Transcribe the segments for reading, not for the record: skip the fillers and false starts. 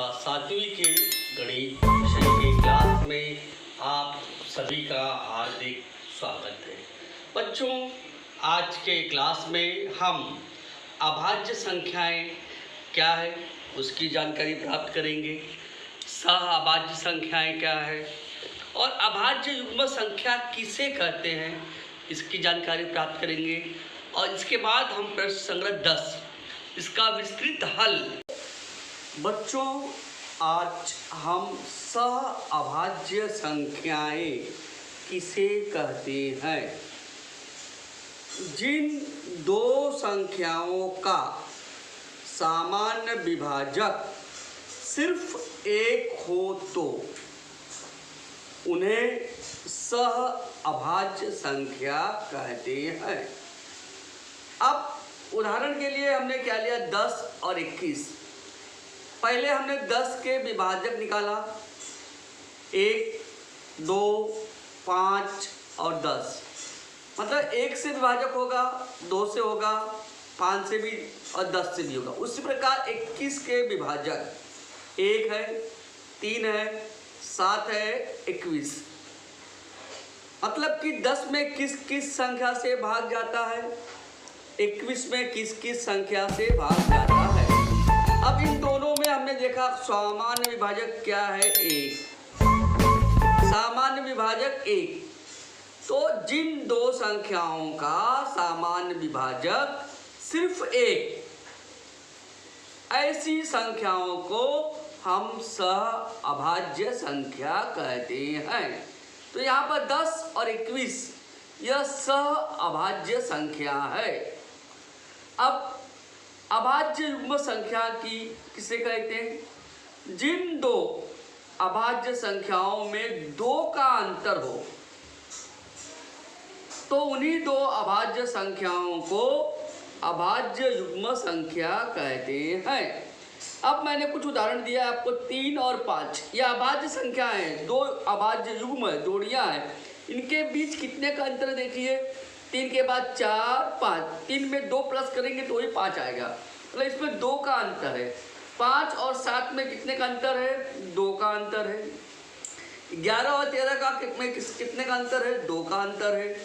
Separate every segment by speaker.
Speaker 1: सातवीं के गणित विषय के क्लास में आप सभी का हार्दिक स्वागत है। बच्चों, आज के क्लास में हम अभाज्य संख्याएं क्या है उसकी जानकारी प्राप्त करेंगे। सह अभाज्य संख्याएं क्या है और अभाज्य युग्म संख्या किसे कहते हैं इसकी जानकारी प्राप्त करेंगे। और इसके बाद हम प्रश्न संग्रह 10 इसका विस्तृत हल। बच्चों, आज हम सह अभाज्य संख्याएं किसे कहते हैं। जिन दो संख्याओं का सामान्य विभाजक सिर्फ एक हो तो उन्हें सह अभाज्य संख्या कहते हैं। अब उदाहरण के लिए हमने क्या लिया, 10 और 21। पहले हमने 10 के विभाजक निकाला, 1, 2, 5 और 10। मतलब 1 से विभाजक होगा, 2 से होगा, 5 से भी और 10 से भी होगा। उसी प्रकार 21 के विभाजक 1 है, 3 है, 7 है, 21। मतलब कि 10 में किस किस संख्या से भाग जाता है, 21 में किस किस संख्या से भाग जाता है। अब इन दोनों में हमने देखा सामान्य विभाजक क्या है, 1। सामान्य विभाजक 1। तो जिन दो संख्याओं का सामान्य विभाजक सिर्फ 1, ऐसी संख्याओं को हम सह अभाज्य संख्या कहते हैं। तो यहाँ पर 10 और 21 यह सह अभाज्य संख्या है। अब अभाज्य युग्म संख्या की किसे कहते हैं, जिन दो अभाज्य संख्याओं में 2 का अंतर हो तो उन्हीं दो अभाज्य संख्याओं को अभाज्य युग्म संख्या कहते हैं। अब मैंने कुछ उदाहरण दिया आपको, 3 और 5 यह अभाज्य संख्या है, 2 अभाज्य युग्म जोड़ियां हैं। इनके बीच कितने का अंतर देखिए, 3 के बाद 4, 5, 3 में 2 प्लस करेंगे तो ही 5 आएगा। मतलब इसमें 2 का अंतर है। 5 और 7 में कितने का अंतर है, 2 का अंतर है। 11 और 13 का कितने का अंतर है, 2 का अंतर है।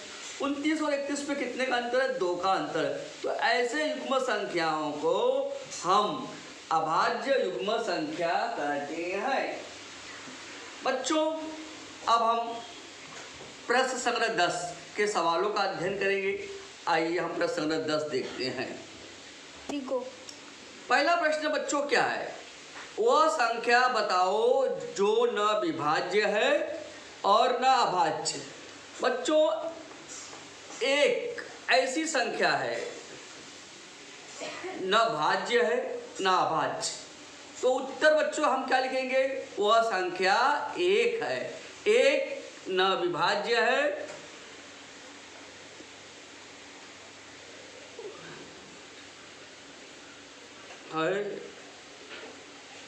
Speaker 1: 29 और 31 में कितने का अंतर है, 2 का अंतर है। तो ऐसे युग्म संख्याओं को हम अभाज्य युग्म संख्या कहते हैं। बच्चों, अब हम प्रश्न संग्रह 10 के सवालों का अध्ययन करेंगे। आइए हम प्रश्न संग्रह 10 देखते हैं। पहला प्रश्न बच्चों क्या है, वह संख्या बताओ जो न विभाज्य है और न अभाज्य। बच्चों, एक ऐसी संख्या है न भाज्य है न अभाज्य। तो उत्तर बच्चों हम क्या लिखेंगे, वह संख्या 1 है। 1 न विभाज्य है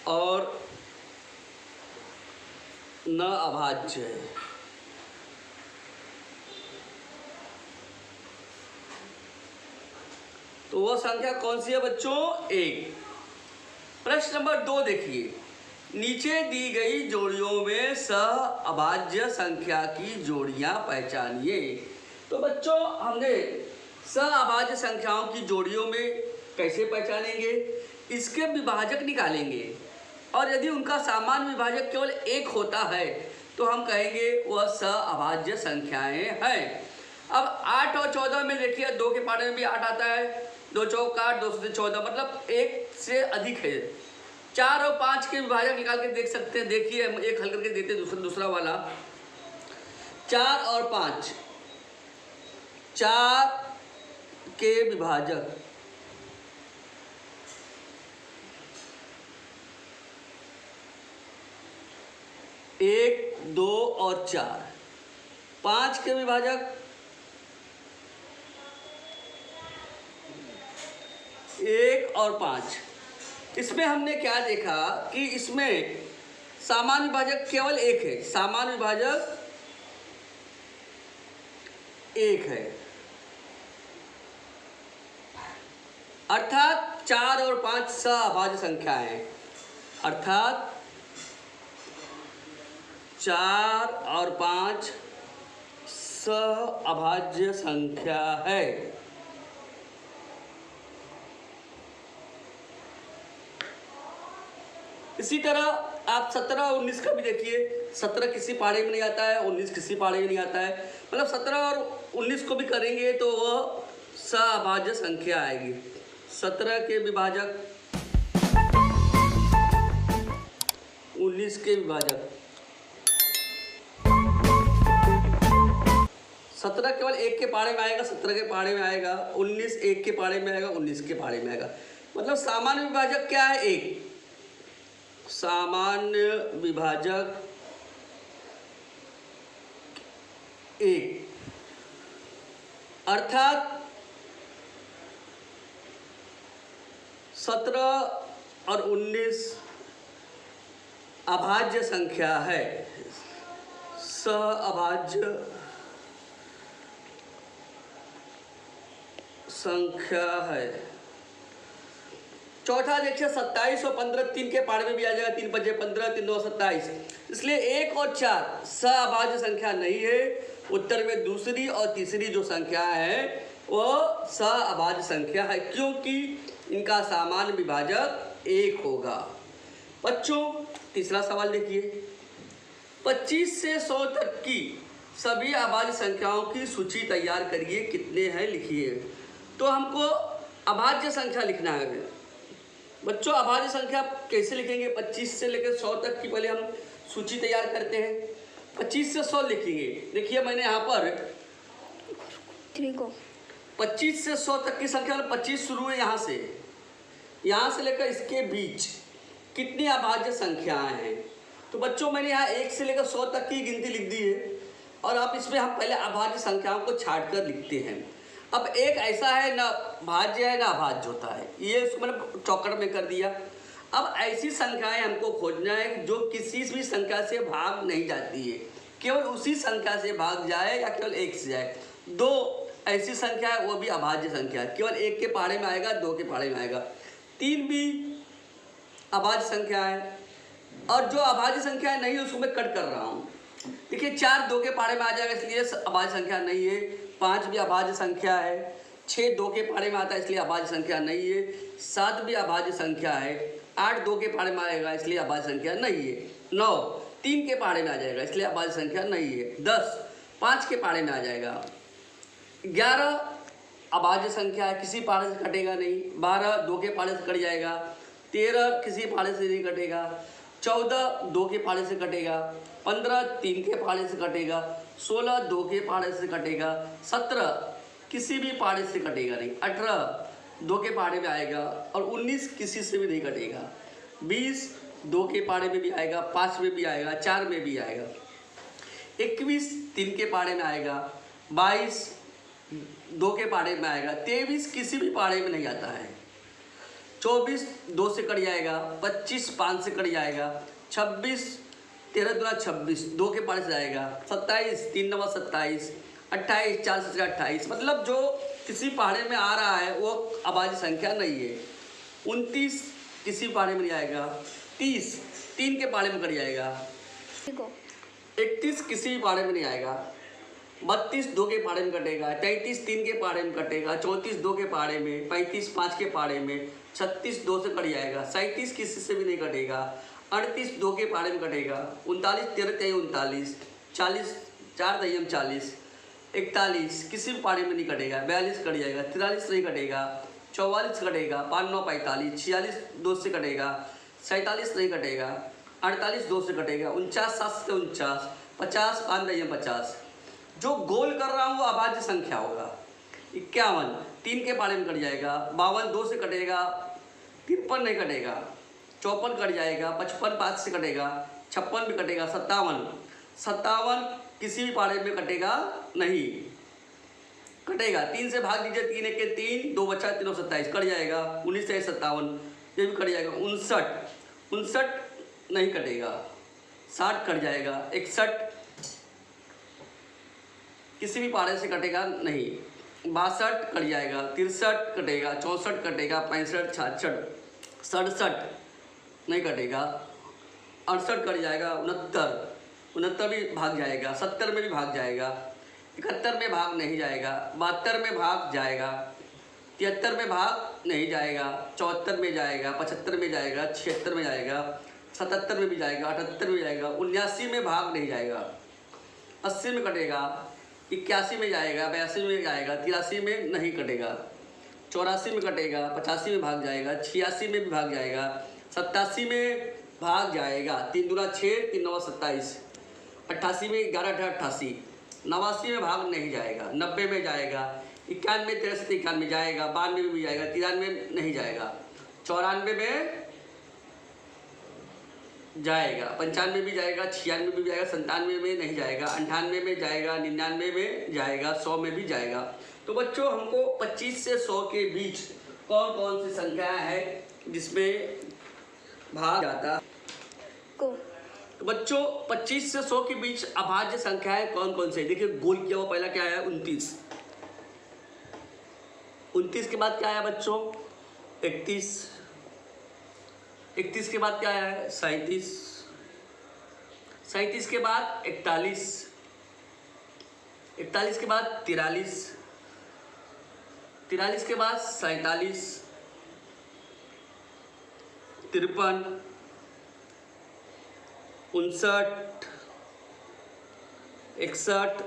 Speaker 1: और न अभाज्य है। तो वह संख्या कौन सी है बच्चों, 1। प्रश्न नंबर 2 देखिए, नीचे दी गई जोड़ियों में सह अभाज्य संख्या की जोड़ियां पहचानिए। तो बच्चों, हमने सह अभाज्य संख्याओं की जोड़ियों में कैसे पहचानेंगे, इसके विभाजक निकालेंगे और यदि उनका सामान्य विभाजक केवल 1 होता है तो हम कहेंगे वह सह अभाज्य संख्याएं हैं। अब 8 और 14 में देखिए, 2 के पारे में भी 8 आता है, 2 चौक 8, 2 से 14, मतलब 1 से अधिक है। 4 और 5 के विभाजक निकाल के देख सकते हैं। देखिए हम एक हल करके देते हैं, दूसरा वाला 4 और 5, 4 के विभाजक 1, 2 और 4, 5 के विभाजक 1 और 5। इसमें हमने क्या देखा कि इसमें सामान्य विभाजक केवल 1 है, सामान्य विभाजक 1 है, अर्थात 4 और 5 सह अभाज्य संख्या है। अर्थात 4 और 5 सहअभाज्य संख्या है। इसी तरह आप 17 और 19 का भी देखिए। 17 किसी पाढ़े में नहीं आता है, 19 किसी पाढ़े में नहीं आता है। मतलब 17 और 19 को भी करेंगे तो वह सहअभाज्य संख्या आएगी। 17 के विभाजक 19 के विभाजक। 17 केवल 1 के पाढ़े में आएगा, 17 के पाढ़े में आएगा। 19 1 के पाढ़े में आएगा, 19 के पाढ़े में आएगा। मतलब सामान्य विभाजक क्या है? 1। सामान्य विभाजक 1, अर्थात 17 और 19 अभाज्य संख्या है, सहअभाज्य संख्या है। चौथा देखिए 27 और 15 3 के पाढ़े में भी आ जाएगा। 3 5 15, 3 2 27। इसलिए 1 और 4 सहअभाज्य संख्या नहीं है। उत्तर में दूसरी और तीसरी जो संख्या है वह सहअभाज्य संख्या है, क्योंकि इनका सामान्य विभाजक 1 होगा। बच्चों तीसरा सवाल देखिए। 25 से 100 तक की सभी अभाज्य संख्याओं की सूची तैयार करिए। कितने हैं लिखिए। तो हमको अभाज्य संख्या लिखना है। बच्चों अभाज्य संख्या कैसे लिखेंगे? 25 से लेकर 100 तक की पहले हम सूची तैयार करते हैं। 25 से 100 लिखेंगे। देखिए मैंने यहाँ पर 25 से 100 तक की संख्या, 25 शुरू है यहाँ से लेकर इसके बीच कितनी अभाज्य संख्याएं हैं। तो बच्चों मैंने यहाँ 1 से लेकर 100 तक की गिनती लिख दी है। और अब इसमें हम पहले अभाज्य संख्याओं को छाट कर लिखते हैं। अब एक ऐसा है ना भाज्य है ना अभाज्य होता है, ये उसको मैंने चौकट में कर दिया। अब ऐसी संख्याएं हमको खोजना है जो किसी भी संख्या से भाग नहीं जाती है, केवल उसी संख्या से भाग जाए या केवल 1 से जाए। 2 ऐसी संख्या है वो भी अभाज्य संख्या है, केवल 1 के पाढ़े में आएगा, 2 के पाढ़े में आएगा। 3 भी अभाज्य संख्या है। और जो अभाज्य संख्या नहीं है उसको मैं कट कर रहा हूँ। देखिए 4 2 के पाढ़े में आ जाएगा, इसलिए अभाज्य संख्या नहीं है। 5 भी अभाज्य संख्या है। 6 2 के पाढ़े में आता है, इसलिए अभाज्य संख्या नहीं है। 7 भी अभाज्य संख्या है। 8 2 के पाढ़े में आएगा, इसलिए अभाज्य संख्या नहीं है। 9 3 के पाढ़े में आ जाएगा, इसलिए अभाज्य संख्या नहीं है। 10 5 के पाढ़े में आ जाएगा। 11 अभाज्य संख्या है, किसी पाढ़े से कटेगा नहीं। 12 2 के पाढ़े से कट जाएगा। 13 किसी पाढ़े से नहीं कटेगा। 14 2 के पाढ़े से कटेगा। 15 3 के पाढ़े से कटेगा। 16 2 के पाढ़े से कटेगा। 17 किसी भी पाढ़े से कटेगा नहीं। 18 2 के पाढ़े में आएगा। और 19 किसी से भी नहीं कटेगा। 20 2 के पाढ़े में भी आएगा, 5 में भी आएगा, 4 में भी आएगा। 21 3 के पाढ़े में आएगा। 22 2 के पाढ़े में आएगा। 23 किसी भी पाढ़े में नहीं आता है। 24 2 से कट जाएगा। 25 5 से कट जाएगा। 26 13 दूना 26 2 के पाढ़े से आएगा। 27 3 9 27। 28 4 से 28। मतलब जो किसी पाढ़े में आ रहा है वो अभाज्य संख्या नहीं है। 29 किसी पाढ़े में नहीं आएगा। 30 3 के पाढ़े में कट जाएगा। 31 किसी भी पाढ़े में नहीं आएगा। 32 2 के पाढ़े में कटेगा। 33 3 के पाढ़े में कटेगा। 34 2 के पाढ़े में। 35 5 के पाढ़े में। 36 2 से कट जाएगा। 37 किसी से भी नहीं कटेगा। 38 2 के पाढ़े में कटेगा। 39 13 3 39। 40 4 3 40। 41 किसी भी पाढ़े में नहीं कटेगा। 42 कट जाएगा। 43 नहीं कटेगा। 44 कटेगा। 5 9 45। 46 2 से कटेगा। 47 नहीं कटेगा। 48 2 से कटेगा। 49 7 से 49। 50 5 नहीं 50। जो गोल कर रहा हूँ वो अभाज्य संख्या होगा। 51 3 के पाढ़े में कट जाएगा। 52 2 से कटेगा। 53 नहीं कटेगा। 54 कट जाएगा। 55 5 से कटेगा। 56 भी कटेगा। 57 किसी भी पाढ़े में कटेगा नहीं। कटेगा 3 से भाग दीजिए। 3 1 के 3 2 बचा 3 27 कट जाएगा। 19 से 57 ये भी कट जाएगा। 59 नहीं कटेगा। 60 कट जाएगा। 61 किसी भी पाढ़े से कटेगा नहीं। 62 कट जाएगा। 63 कटेगा। 64 कटेगा। 65 66 67 नहीं कटेगा। 68 कट जाएगा, 69 भी भाग जाएगा, 70 में भी भाग जाएगा, 71 में भाग नहीं जाएगा, 72 में भाग जाएगा, 73 में भाग नहीं जाएगा, 74 में जाएगा, 75 में जाएगा, 76 में जाएगा, 77 में भी जाएगा, 78 में जाएगा, 79 में भाग नहीं जाएगा, 80 में कटेगा, 81 में जाएगा, 82 में जाएगा, 83 में नहीं कटेगा, 84 में कटेगा, 85 में भाग जाएगा, 86 में भी भाग जाएगा, 87 में भाग जाएगा, 3 दूना 6, 3 नवा 27, 88 में 11 8 88, 89 में भाग नहीं जाएगा, 90 में जाएगा, 91 63 91 जाएगा, 92 में भी जाएगा, 93 में नहीं जाएगा, 94 में जाएगा, 95 भी जाएगा, 96 में भी जाएगा, 97 में नहीं जाएगा, 98 में जाएगा, 99 में जाएगा, 100 में भी जाएगा। तो बच्चों हमको 25 से 100 के बीच कौन कौन सी संख्याएं हैं जिसमें भाग जाता को। तो बच्चों 25 से 100 के बीच अभाज्य संख्याएं कौन कौन सी है? देखिए गोल किया हुआ पहला क्या है? 29। 29 के बाद क्या है बच्चों? 31। 31 के बाद क्या है? 37। 37 के बाद 41। 41 के बाद 43। 43 के बाद 47। 53। 59। 61।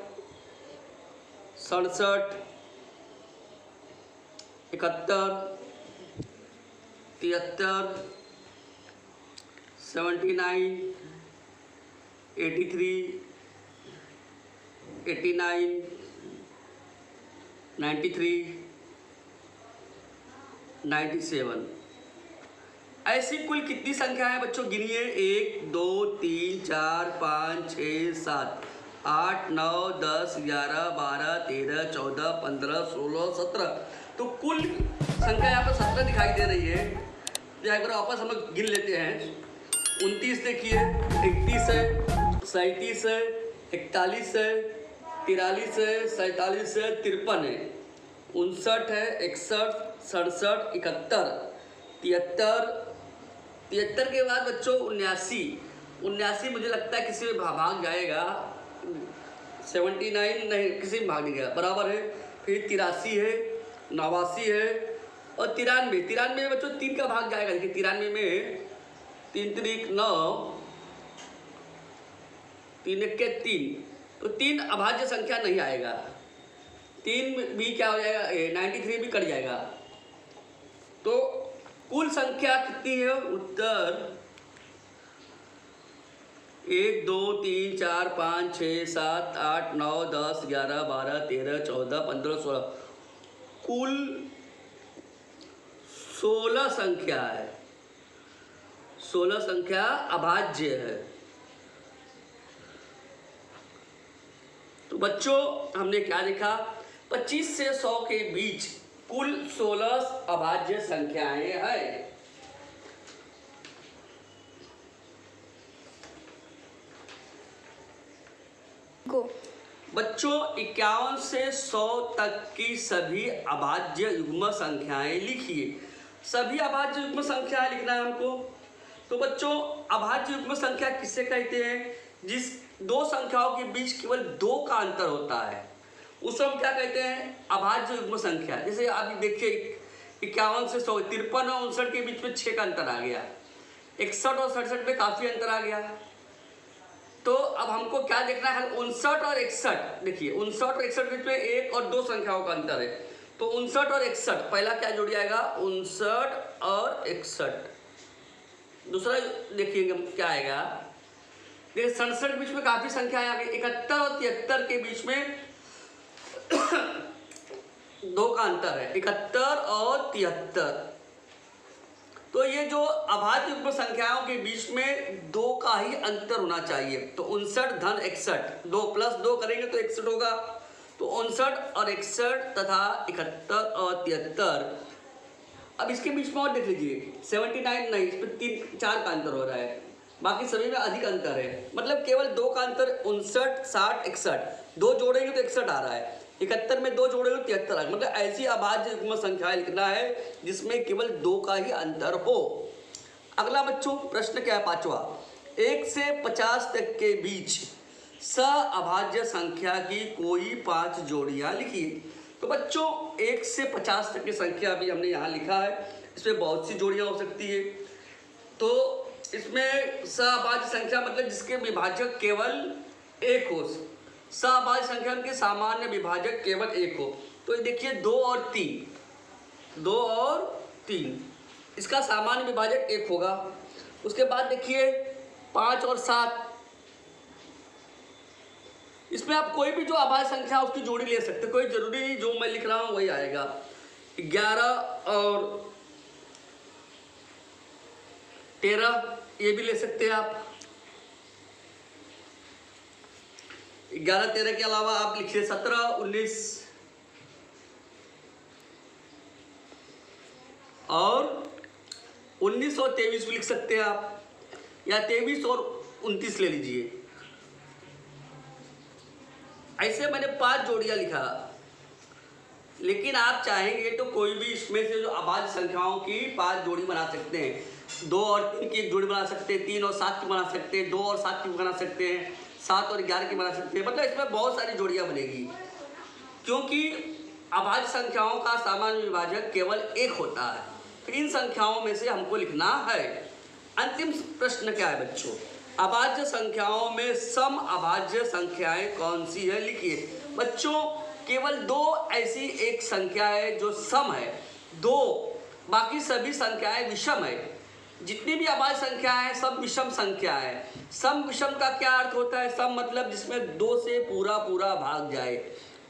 Speaker 1: 67। 71। 73। 79। 83। 89। 93। 97। ऐसी कुल कितनी संख्या है बच्चों? गिनिए। 1 2 3 4 5 6 7 8 9 10 11 12 13 14 15 16 17। तो कुल संख्या यहाँ पर 17 दिखाई दे रही है। तो एक बार वापस हम लोग गिन लेते हैं। 29 देखिए, 31 है, 37 है, 41 है, 43 है, 47 है, 53 है, 59 है, 61, 67, 71, 73। 73 के बाद बच्चों 79। 79 मुझे लगता है किसी में भाग जाएगा। 79 नहीं, किसी में भाग नहीं गया, बराबर है। फिर 83 है, 89 है और 93। 93 में बच्चों 3 का भाग जाएगा। देखिए 93 में 3 3 9, 3 1 के 3, तो 3 अभाज्य संख्या नहीं आएगा। 3 भी क्या हो जाएगा? 93 भी कट जाएगा। तो कुल संख्या कितनी है? उत्तर 1 2 3 4 5 6 7 8 9 10 11 12 13 14 15 16। कुल 16 संख्या है। 16 संख्या अभाज्य है। तो बच्चों हमने क्या देखा? 25 से 100 के बीच कुल 16 अभाज्य संख्याएं हैं। बच्चों 51 से 100 तक की सभी अभाज्य युग्म संख्याएं लिखिए। सभी अभाज्य युग्म संख्याएं लिखना है हमको। तो बच्चों अभाज्य युग्म संख्या किससे कहते हैं? जिस दो संख्याओं के बीच केवल 2 का अंतर होता है उसको हम क्या कहते हैं? अभाज्य युग्म संख्या। जैसे आप देखिए 51 से 100, 53 और 59 के बीच में 6 का अंतर आ गया। 61 और 67 में काफ़ी अंतर आ गया। तो अब हमको क्या देखना है? 59 और 61। देखिए 59 और 61 के बीच में 1 और 2 संख्याओं का अंतर है। तो 59 और 61, पहला क्या जुड़ जाएगा? 59 और 61। दूसरा देखिए क्या आएगा? देखिए 67 के बीच में काफ़ी संख्या आ गई। 71 और 73 के बीच में 2 का अंतर है। 71 और 73। तो ये जो अभाज्य युग्म संख्याओं के बीच में 2 का ही अंतर होना चाहिए। तो 59 धन 61, 2 प्लस 2 करेंगे तो 61 होगा। तो 59 और 61 तथा 71 और 73। अब इसके बीच में और देख लीजिए 79 नहीं, इस पर 3 4 का अंतर हो रहा है। बाकी सभी में अधिक अंतर है। मतलब केवल 2 का अंतर 59 60 61, 2 जोड़ेंगे तो 61 आ रहा है। 71 में 2 जोड़ेंगे तो 73 आ रहा है। मतलब ऐसी अभाज्य युग्म संख्याएं लिखना है जिसमें केवल 2 का ही अंतर हो। अगला बच्चों प्रश्न क्या है, 5वां, 1 से 50 तक के बीच सअभाज्य संख्या की कोई 5 जोड़ियां लिखिए। तो बच्चों 1 से 50 तक की संख्या भी हमने यहाँ लिखा है, इसमें बहुत सी जोड़ियां हो सकती है। तो इसमें सअभाज्य संख्या मतलब जिसके विभाजक केवल एक हो, सअभाज्य संख्या के सामान्य विभाजक केवल एक हो। तो ये देखिए 2 और 3, इसका सामान्य विभाजक 1 होगा। उसके बाद देखिए 5 और 7, इसमें आप कोई भी जो अभाज्य संख्या उसकी जोड़ी ले सकते, कोई जरूरी नहीं जो मैं लिख रहा हूं वही आएगा। 11 और 13 ये भी ले सकते हैं आप। 11-13 के अलावा आप लिखिए 17-19 और 19 और 23 भी लिख सकते हैं आप, या 23 और 29 ले लीजिए। ऐसे मैंने 5 जोड़ियां लिखा, लेकिन आप चाहेंगे तो कोई भी इसमें से जो अभाज्य संख्याओं की 5 जोड़ी बना सकते हैं। 2 और 3 की एक जोड़ी बना सकते हैं, 3 और 7 की बना सकते हैं, 2 और 7 की बना सकते हैं, 7 और 11 की बना सकते हैं। मतलब इसमें बहुत सारी जोड़ियां बनेगी, क्योंकि अभाज्य संख्याओं का सामान्य विभाजक केवल 1 होता है। तो इन संख्याओं में से हमको लिखना है। अंतिम प्रश्न क्या है बच्चों, अभाज्य संख्याओं में सम अभाज्य संख्याएं कौन सी है, लिखिए। बच्चों केवल 2 ऐसी एक संख्या है जो सम है, 2, बाकी सभी संख्याएं विषम है। जितनी भी अभाज्य संख्याएं हैं सब विषम संख्या है। सम विषम का क्या अर्थ होता है, सम मतलब जिसमें 2 से पूरा पूरा भाग जाए,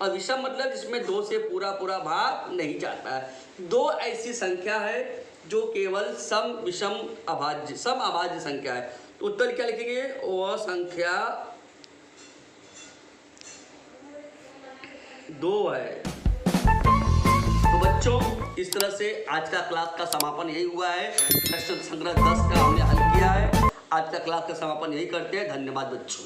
Speaker 1: और विषम मतलब जिसमें 2 से पूरा पूरा भाग नहीं जाता है। 2 ऐसी संख्या है जो केवल सम विषम अभाज्य सम अभाज्य संख्या है। तो उत्तर क्या लिखेंगे, वह संख्या 2 है। तो बच्चों इस तरह से आज का क्लास का समापन यही हुआ है। प्रश्न संग्रह 10 का हमने हल किया है। आज का क्लास का समापन यही करते हैं। धन्यवाद बच्चों।